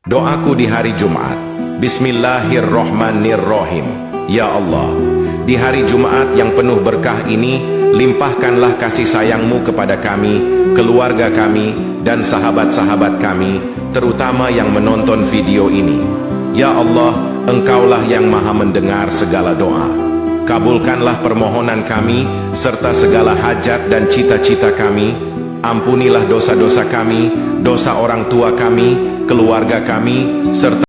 Doaku di hari Jumat. Bismillahirrohmanirrohim. Ya Allah, di hari Jumat yang penuh berkah ini, limpahkanlah kasih sayang-Mu kepada kami, keluarga kami, dan sahabat-sahabat kami, terutama yang menonton video ini. Ya Allah, Engkaulah yang maha mendengar segala doa. Kabulkanlah permohonan kami, serta segala hajat dan cita-cita kami. Ampunilah dosa-dosa kami, dosa orang tua kami, keluarga kami, serta